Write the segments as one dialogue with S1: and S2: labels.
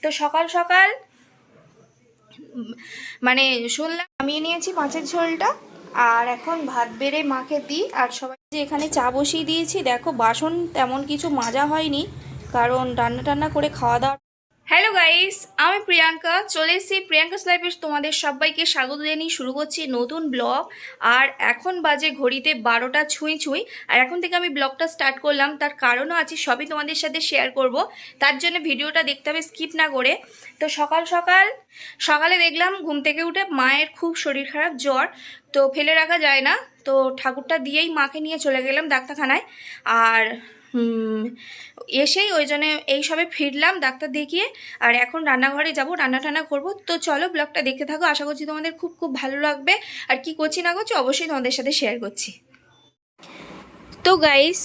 S1: তো সকাল সকাল মানে শুনলাম নামিয়ে নিয়েছি মাছের ঝোলটা, আর এখন ভাত বেড়ে মাকে দিই। আর সবাই যে এখানে চা বসিয়ে দিয়েছি, দেখো বাসন তেমন কিছু মাজা হয়নি, কারণ রান্না টান্না করে খাওয়া দাওয়া। হ্যালো গাইস, আমি প্রিয়াঙ্কা, চলে এসেছি প্রিয়াঙ্কাস লাইফে। তোমাদের সবাইকে স্বাগত জানিয়ে শুরু করছি নতুন ব্লগ। আর এখন বাজে ঘড়িতে 12টা ছুঁই ছুঁই, আর এখন থেকে আমি ব্লগটা স্টার্ট করলাম। তার কারণও আছে, সবই তোমাদের সাথে শেয়ার করব, তার জন্য ভিডিওটা দেখতে হবে স্কিপ না করে। তো সকালে দেখলাম ঘুম থেকে উঠে মায়ের খুব শরীর খারাপ, জ্বর, তো ফেলে রাখা যায় না। তো ঠাকুরটা দিয়েই মাকে নিয়ে চলে গেলাম ডাক্তারখানায়। আর এসেই ওই জন্য এই সবে ফিরলাম ডাক্তার দেখিয়ে, আর এখন রান্নাঘরে যাব, রান্না টান্না করবো। তো চলো ব্লগটা দেখতে থাকো, আশা করছি তোমাদের খুব খুব ভালো লাগবে। আর কি করছি না করছি অবশ্যই তোমাদের সাথে শেয়ার করছি। তো গাইস,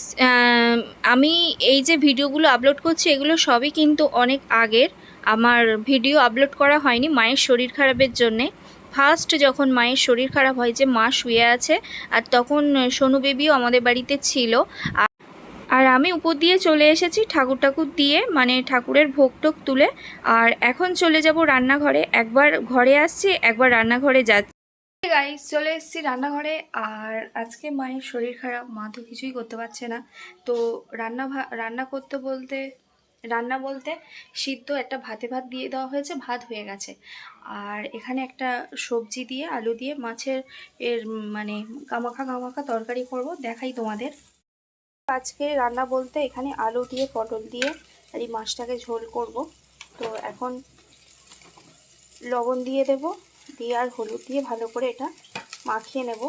S1: আমি এই যে ভিডিওগুলো আপলোড করছি এগুলো সবই কিন্তু অনেক আগের। আমার ভিডিও আপলোড করা হয়নি মায়ের শরীর খারাপের জন্যে। ফার্স্ট যখন মায়ের শরীর খারাপ হয়, যে মা শুয়ে আছে, আর তখন সোনু বেবিও আমাদের বাড়িতে ছিল। আর আমি উপর দিয়ে চলে এসেছি ঠাকুর দিয়ে, মানে ঠাকুরের ভোগ টোক তুলে। আর এখন চলে যাব রান্নাঘরে, একবার ঘরে আসছি একবার রান্নাঘরে যাচ্ছি। গাইস, চলে এসেছি রান্নাঘরে। আর আজকে মায়ের শরীর খারাপ, মা তো কিছুই করতে পারছে না। তো রান্না বলতে সিদ্ধ একটা ভাত দিয়ে দেওয়া হয়েছে, ভাত হয়ে গেছে। আর এখানে একটা সবজি দিয়ে আলু দিয়ে মাছের মানে গামাখা তরকারি করব, দেখাই তোমাদের। আজকে রান্না বলতে এখানে আলু দিয়ে পটল দিয়ে আর এই মাছটাকে ঝোল করব। তো এখন লবণ দিয়ে দেব, দিয়ে আর হলুদ দিয়ে ভালো করে এটা মাখিয়ে নেব।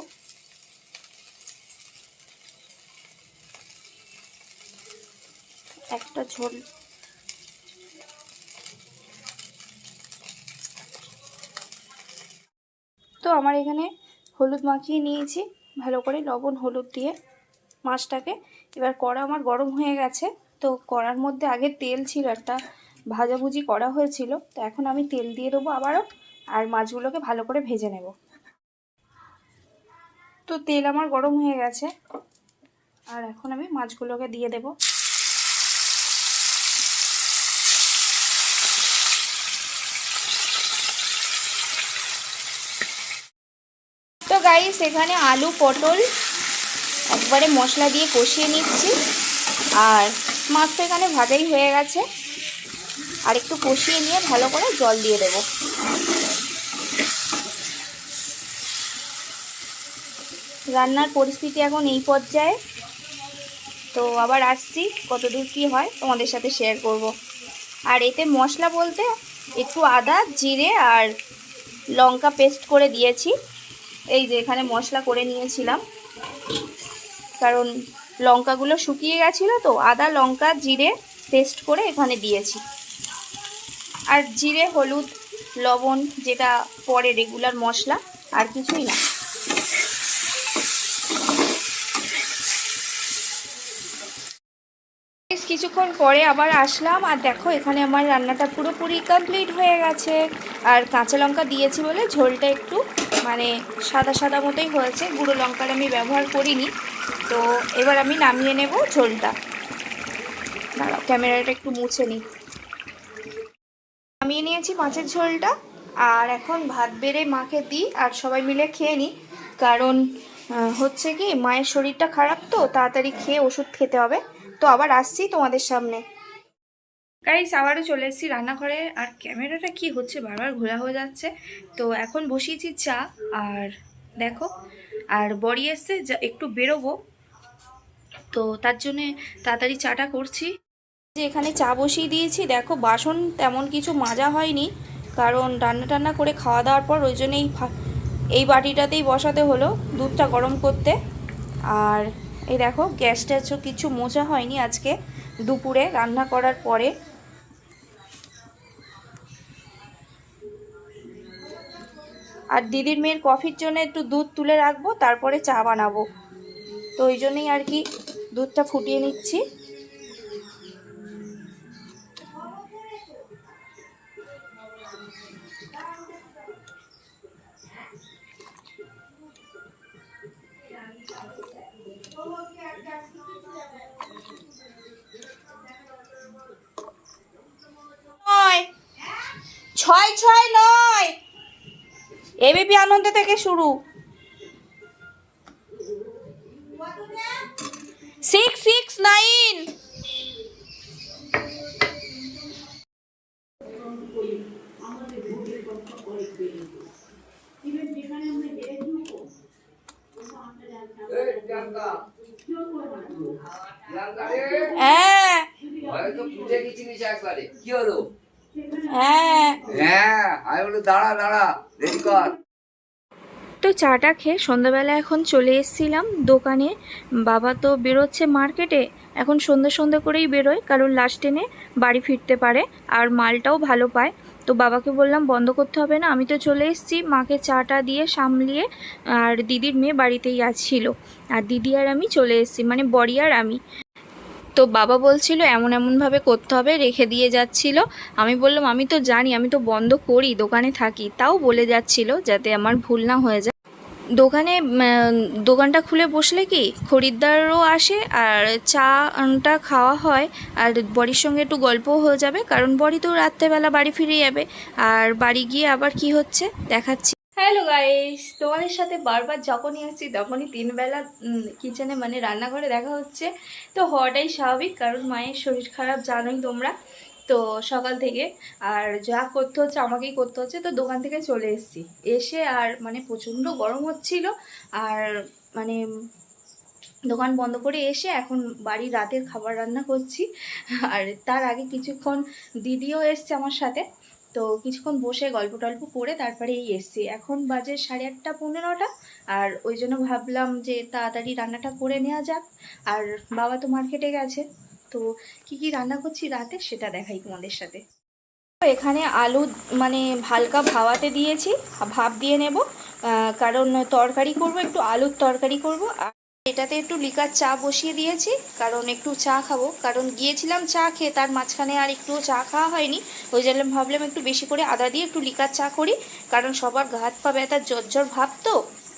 S1: একটা ঝোল তো আমার এখানে হলুদ মাখিয়ে নিয়েছি ভালো করে, লবণ হলুদ দিয়ে মাছটাকে। এবার কড়া আমার গরম হয়ে গেছে, তো কড়ার মধ্যে আগে তেল ছিল, একটা ভাজাভুজি করা হয়েছিল। তো এখন আমি তেল দিয়ে দেবো আবারও, আর মাছগুলোকে ভালো করে ভেজে নেব। তো তেল আমার গরম হয়ে গেছে, আর এখন আমি মাছগুলোকে দিয়ে দেব। তো গাইস, এখানে আলু পটল একবারে মশলা দিয়ে কষিয়ে নিচ্ছি। আর মাছ তো এখানে ভাজাই হয়ে গেছে, আর একটু কষিয়ে নিয়ে ভালো করে জল দিয়ে দেব। রান্নার পরিস্থিতি এখন এই পর্যায়ে। তো আবার আসছি, কতদূর কি হয় তোমাদের সাথে শেয়ার করব। আর এতে মশলা বলতে একটু আদা জিরে আর লঙ্কা পেস্ট করে দিয়েছি। এই যে এখানে মশলা করে নিয়েছিলাম, কারণ লঙ্কাগুলো শুকিয়ে গেছিলো, তো আদা লঙ্কা জিরে পেস্ট করে এখানে দিয়েছি। আর জিরে হলুদ লবণ যেটা পরে রেগুলার মশলা, আর কিছুই না। কিছুক্ষণ পরে আবার আসলাম, আর দেখো এখানে আমার রান্নাটা পুরোপুরি কমপ্লিট হয়ে গেছে। আর কাঁচা লঙ্কা দিয়েছি বলে ঝোলটা একটু মানে সাদা সাদা মতোই হয়েছে, গুঁড়ো লঙ্কার আমি ব্যবহার করিনি। তো এবার আমি নামিয়ে নেব ঝোলটা। দাঁড়াও, ক্যামেরাটা একটু মুছে নিই। নামিয়ে নিয়েছি মাছের ঝোলটা, আর এখন ভাত বেড়ে মাকে দিই, আর সবাই মিলে খেয়ে নিই। কারণ হচ্ছে কি, মায়ের শরীরটা খারাপ, তো তাড়াতাড়ি খেয়ে ওষুধ খেতে হবে। তো আবার আসছি তোমাদের সামনে। গাইস, আবারও চলে এসেছি রান্নাঘরে, আর ক্যামেরাটা কি হচ্ছে বারবার ঘোরা হয়ে যাচ্ছে। তো এখন বসিয়েছি চা, আর দেখো আর বড়ি এসছে, একটু বেরোবো, তো তার জন্যে তাড়াতাড়ি চাটা করছি। যে এখানে চা বসিয়ে দিয়েছি, দেখো বাসন তেমন কিছু মাজা হয়নি, কারণ রান্না টান্না করে খাওয়া দাওয়ার পর ওই জন্য এই বাটিটাতেই বসাতে হলো দুধটা গরম করতে। আর এই দেখো গ্যাসটা কিছু মোছা হয়নি আজকে দুপুরে রান্না করার পরে। আর দিদির মেয়ের কফির জন্য একটু দুধ তুলে রাখবো, তারপরে চা বানাবো। তো ওই জন্যই আর কি দুধটা ফুটিয়ে নিচ্ছি। 6 নয়, এবিপি আনন্দ থেকে শুরু। 669। হ্যাঁ
S2: হয়তো পুজো গেছিলিস একবারে, কি হলো?
S1: হ্যাঁ
S2: হ্যাঁ, আমি বলি দাঁড়া দাঁড়া, রেডি কর।
S1: তো চাটা খেয়ে সন্ধ্যাবেলা এখন চলে এসেছিলাম দোকানে। বাবা তো বেরোচ্ছে মার্কেটে, এখন সন্ধ্যে সন্ধ্যে করেই বেরোয়, কারণ লাস্ট ট্রেনে বাড়ি ফিরতে পারে আর মালটাও ভালো পায়। তো বাবাকে বললাম বন্ধ করতে হবে না, আমি তো চলে এসেছি। মাকে চাটা দিয়ে সামলিয়ে, আর দিদির মেয়ে বাড়িতেই আসছিল, আর দিদি আর আমি চলে এসেছি, মানে বড়ি আর আমি। তো বাবা বলছিল এমনভাবে করতে হবে, রেখে দিয়ে যাচ্ছিল। আমি বললাম আমি তো জানি, আমি তো বন্ধ করি, দোকানে থাকি, তাও বলে যাচ্ছিল যাতে আমার ভুল না হয়ে যায়। দোকানটা খুলে বসলে কি খরিদ্দারও আসে, আর চাটা খাওয়া হয়, আর বড়ির সঙ্গে একটু গল্পও হয়ে যাবে, কারণ বড়ি তো রাত্রেবেলা বাড়ি ফিরে যাবে। আর বাড়ি গিয়ে আবার কি হচ্ছে দেখাচ্ছি। হ্যালো গাইস, তোমাদের সাথে বারবার যখনই আসছি তখনই 3 বেলা কিচেনে মানে রান্নাঘরে দেখা হচ্ছে। তো হওয়াটাই স্বাভাবিক, কারণ মায়ের শরীর খারাপ জানোই তোমরা, তো সকাল থেকে আর যা করতে হচ্ছে আমাকেই করতে হচ্ছে। তো দোকান থেকে চলে এসেছি, এসে আর মানে প্রচণ্ড গরম হচ্ছিল, আর মানে দোকান বন্ধ করে এসে এখন বাড়ির রাতের খাবার রান্না করছি। আর তার আগে কিছুক্ষণ দিদিও এসছে আমার সাথে, তো কিছুক্ষণ বসে গল্প টল্প করে তারপরে এই এসছি। এখন বাজে 8:30 15টা, আর ওই জন্য ভাবলাম যে তাড়াতাড়ি রান্নাটা করে নেওয়া যাক। আর বাবা তো মার্কেটে গেছে, তো কি কি রান্না করছি রাতে সেটা দেখাই তোমাদের সাথে। এখানে আলু মানে হালকা ভাওয়াতে দিয়েছি, ভাপ দিয়ে নেব, কারণ তরকারি করব, একটু আলুর তরকারি করব। আর এটাতে একটু লিকার চা বসিয়ে দিয়েছি, কারণ একটু চা খাবো, কারণ গিয়েছিলাম চা খেয়ে, তার মাঝখানে আর একটু চা খাওয়া হয়নি। ওই জন্য ভাবলাম একটু বেশি করে আদা দিয়ে একটু লিকার চা করি, কারণ সবার হাত পা ব্যথা জ্বর ভাব,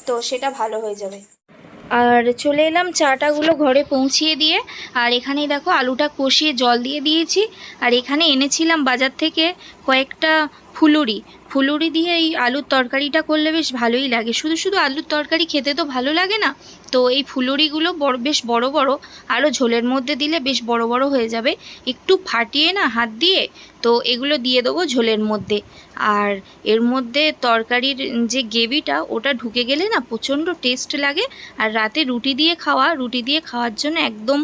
S1: তো সেটা ভালো হয়ে যাবে। আর চলে এলাম চাটাগুলো ঘরে পৌঁছিয়ে দিয়ে। আর এখানেই দেখো আলুটা কষিয়ে জল দিয়ে দিয়েছি। আর এখানে এনেছিলাম বাজার থেকে কয়েকটা ফুলুরি দিয়ে এই আলুর তরকারিটা করলে বেশ ভালোই লাগে। শুধু শুধু আলুর তরকারি খেতে তো ভালো লাগে না, তো এই ফুলুরিগুলো বেশ বড় বড়, আরও ঝোলের মধ্যে দিলে বেশ বড় বড় হয়ে যাবে। একটু ফাটিয়ে না হাত দিয়ে, তো এগুলো দিয়ে দেবো ঝোলের মধ্যে। আর এর মধ্যে তরকারির যে গ্রেভিটা ওটা ঢুকে গেলে না প্রচণ্ড টেস্ট লাগে। আর রাতে রুটি দিয়ে খাওয়ার জন্য একদম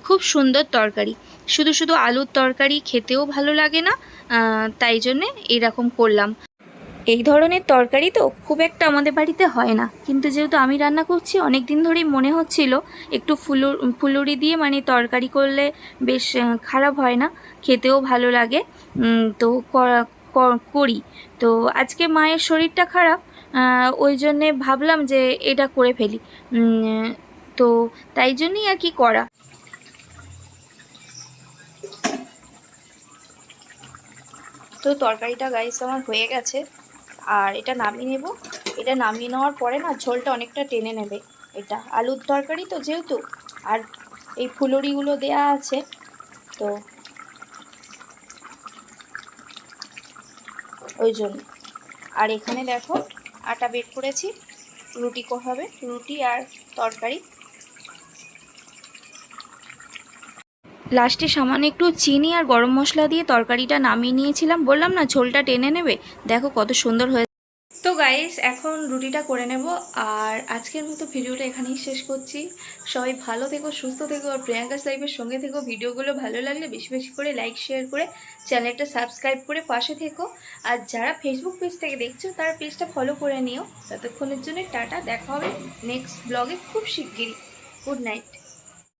S1: খুব সুন্দর তরকারি। শুধু শুধু আলুর তরকারি খেতেও ভালো লাগে না, তাই জন্যে এরকম করলাম। এই ধরনের তরকারি তো খুব একটা আমাদের বাড়িতে হয় না, কিন্তু যেহেতু আমি রান্না করছি অনেক দিন ধরেই মনে হচ্ছিল একটু ফুলুরি দিয়ে মানে তরকারি করলে বেশ খারাপ হয় না, খেতেও ভালো লাগে, তো করি। তো আজকে মায়ের শরীরটা খারাপ, ওই জন্যে ভাবলাম যে এটা করে ফেলি, তো তাই জন্যই আর কি করা। তো তরকারিটা গাইস আমার হয়ে গেছে, আর এটা নামিয়ে নেব। এটা নামিয়ে নেওয়ার পরে না ঝোলটা অনেকটা টেনে নেবে। এটা আলুর তরকারি তো যেহেতু, আর এই ফুলুরিগুলো দেয়া আছে, তো ওই জন্য। আর এখানে দেখো আটা বের করেছি, রুটি হবে, রুটি আর তরকারি। লাস্টে সামান্য একটু চিনি আর গরম মশলা দিয়ে তরকারিটা নামিয়ে নিয়েছিলাম, বললাম না ঝোলটা টেনে নেবে। দেখো কত সুন্দর হয়েছে। তো গাইস এখন রুটিটা করে নেব, আর আজকের মতো ভিডিওটা এখানেই শেষ করছি। সবাই ভালো থেকো, সুস্থ থেকো, আর প্রিয়াঙ্কাস লাইফের সঙ্গে থেকো। ভিডিওগুলো ভালো লাগলে বেশি বেশি করে লাইক শেয়ার করে চ্যানেলটা সাবস্ক্রাইব করে পাশে থেকো। আর যারা ফেসবুক পেজ থেকে দেখছো তারা পেজটা ফলো করে নিও। ততক্ষণের জন্য টাটা, দেখা হবে নেক্সট ব্লগে খুব শিগগিরই। Good night.